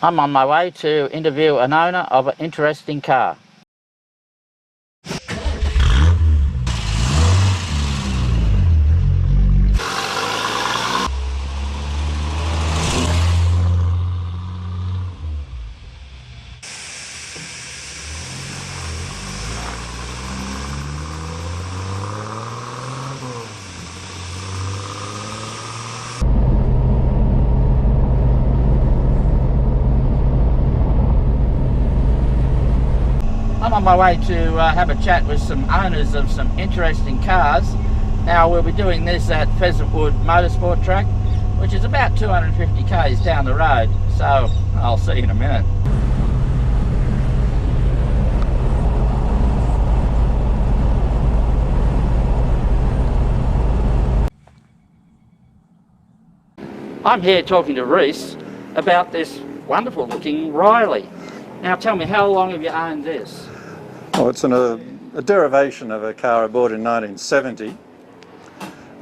I'm on my way to interview an owner of an interesting car. I'm on my way to have a chat with some owners of some interesting cars. Now we'll be doing this at Pheasantwood Motorsport Track, which is about 250 k's down the road, so I'll see you in a minute. I'm here talking to Rees about this wonderful looking Riley. Now tell me, how long have you owned this? Well, it's a derivation of a car I bought in 1970.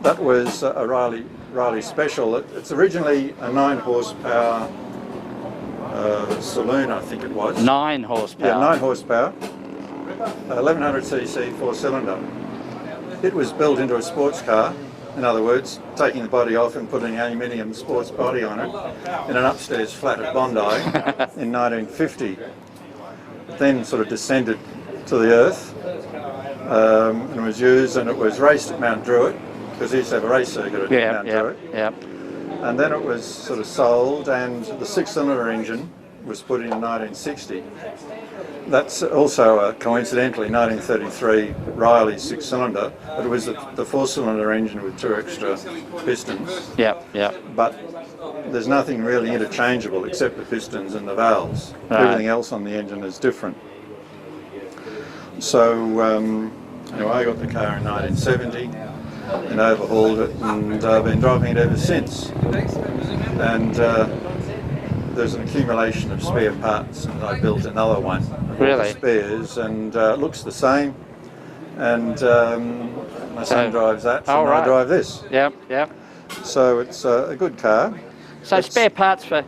That was a Riley Special. It's originally a 9 horsepower saloon, I think it was. 9 horsepower? Yeah, 9 horsepower, 1100cc 4-cylinder. It was built into a sports car, in other words, taking the body off and putting an aluminium sports body on it in an upstairs flat at Bondi in 1950. Then sort of descended to the earth and was used, and it was raced at Mount Druitt, because he used to have a race circuit at Mount Druitt. And then it was sort of sold, and the 6-cylinder engine was put in 1960. That's also coincidentally 1933 Riley 6-cylinder, but it was the 4-cylinder engine with 2 extra pistons. But there's nothing really interchangeable except the pistons and the valves. Right. Everything else on the engine is different. So anyway, I got the car in 1970 and overhauled it, and I've been driving it ever since. And there's an accumulation of spare parts, and I built another one. Really? Spares, and it looks the same. And my son drives that, and I drive this. So it's a good car. So spare parts for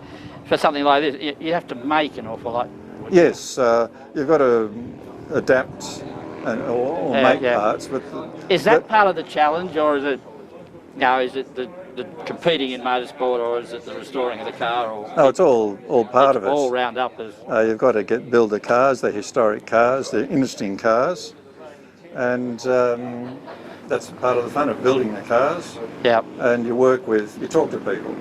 something like this, you have to make an awful lot. Yes, you've got to adapt or make parts. But is that part of the challenge, or is it, is it the competing in motorsport, or is it the restoring of the car? Or no, it's all part of it. All round up as you've got to build the cars, the historic cars, the interesting cars, and that's part of the fun of building the cars. And you talk to people.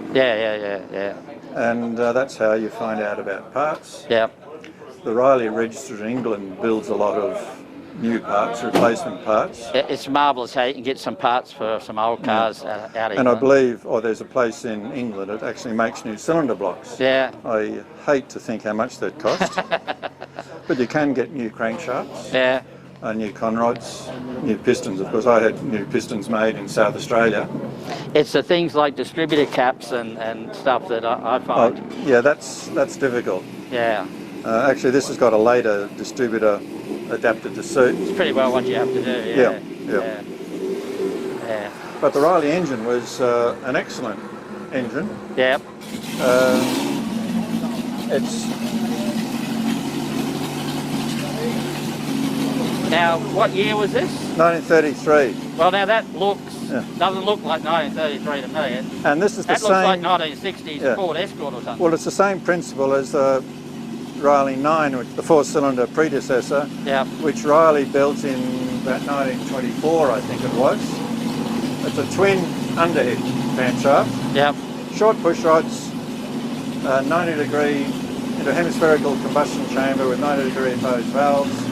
And that's how you find out about parts. The Riley registered in England builds a lot of new parts, replacement parts. It's marvellous how you can get some parts for some old cars out of England. And I believe, there's a place in England that actually makes new cylinder blocks. I hate to think how much that cost. But you can get new crankshafts. New conrods, new pistons. Of course, I had new pistons made in South Australia. It's the things like distributor caps and stuff that I find. That's difficult. Actually, this has got a later distributor adapted to suit. It's pretty well what you have to do. But the Riley engine was an excellent engine. Now, what year was this? 1933. Well, now that doesn't look like 1933 to me. And this is the same. That looks like 1960s Ford Escort or something. Well, it's the same principle as the Riley 9, the 4-cylinder predecessor, which Riley built in about 1924, I think it was. It's a twin underhead camshaft. Short push rods, 90-degree into hemispherical combustion chamber with 90-degree opposed valves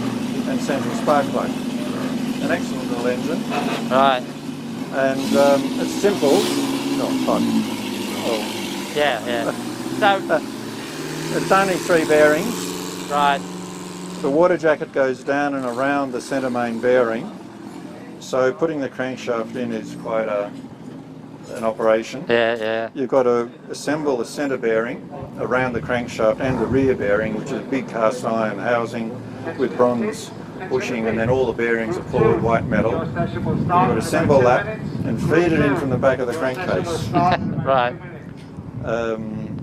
and central spark plug. An excellent little engine. Right. And it's simple. So it's only 3 bearings. Right. The water jacket goes down and around the centre main bearing, so putting the crankshaft in is quite a an operation. Yeah. You've got to assemble the centre bearing around the crankshaft and the rear bearing, which is a big cast iron housing with bronze bushing, and then all the bearings are clawed white metal. You've got to assemble that and feed it in from the back of the crankcase. Right.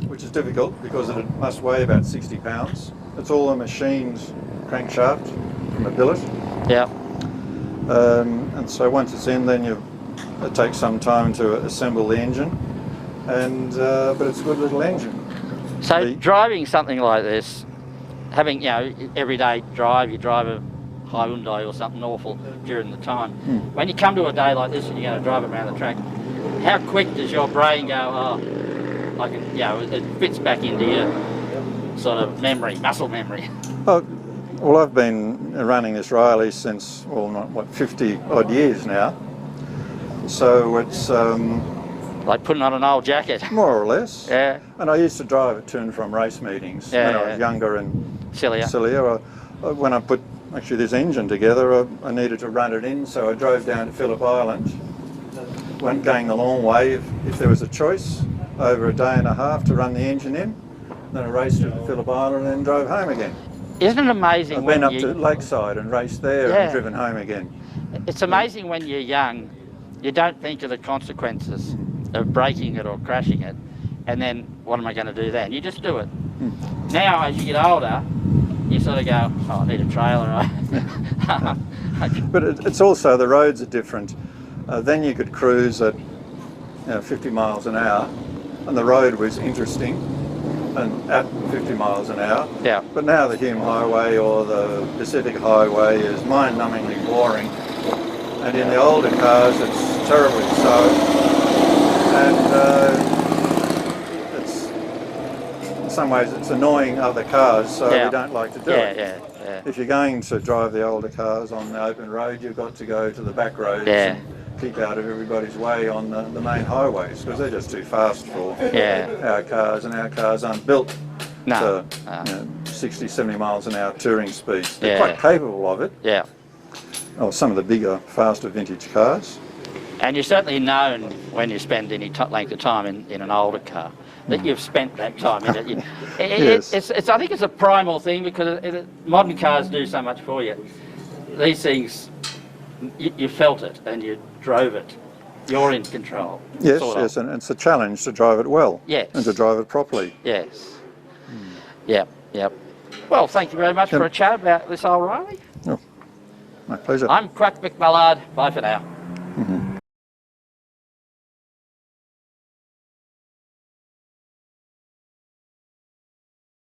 Which is difficult because it must weigh about 60 pounds. It's all a machined crankshaft from a billet. Yeah. And so once it's in, then it takes some time to assemble the engine, but it's a good little engine. So driving something like this, having, everyday drive, you drive a Hyundai or something awful during the time. When you come to a day like this and you're going to drive around the track, how quick does your brain go, oh, I can, it fits back into your sort of memory, muscle memory? Well, I've been running this Riley since, 50 odd years now. So it's like putting on an old jacket. More or less. Yeah. And I used to drive it to and from race meetings when I was younger and sillier. When I put this engine together, I needed to run it in, so I drove down to Phillip Island. Went going the long way if there was a choice, over a day and a half to run the engine in. Then I raced to Phillip Island and then drove home again. Isn't it amazing? I've been up to Lakeside and raced there and driven home again. It's amazing when you're young, you don't think of the consequences of breaking it or crashing it, and then what am I going to do then? You just do it. Now, as you get older, you sort of go, oh, I need a trailer. But it's also, the roads are different. Then you could cruise at 50 miles an hour, and the road was interesting and at 50 miles an hour. Yeah. But now the Hume Highway or the Pacific Highway is mind-numbingly boring, and in the older cars it's terribly so. And it's, in some ways, it's annoying other cars, so we don't like to do it. Yeah. If you're going to drive the older cars on the open road, you've got to go to the back roads and keep out of everybody's way on the main highways, because they're just too fast for our cars, and our cars aren't built to 60, 70 miles an hour touring speeds. They're quite capable of it. Yeah. Oh, some of the bigger, faster vintage cars. And you're certainly known when you spend any length of time in an older car that you've spent that time in it. Yes. I think it's a primal thing, because modern cars do so much for you. These things, you felt it and you drove it. You're in control. Yes, yes, and it's a challenge to drive it well. Yes. And to drive it properly. Yes. Yep. Well, thank you very much for a chat about this old Riley. Oh, my pleasure. I'm Quack McMullard. Bye for now.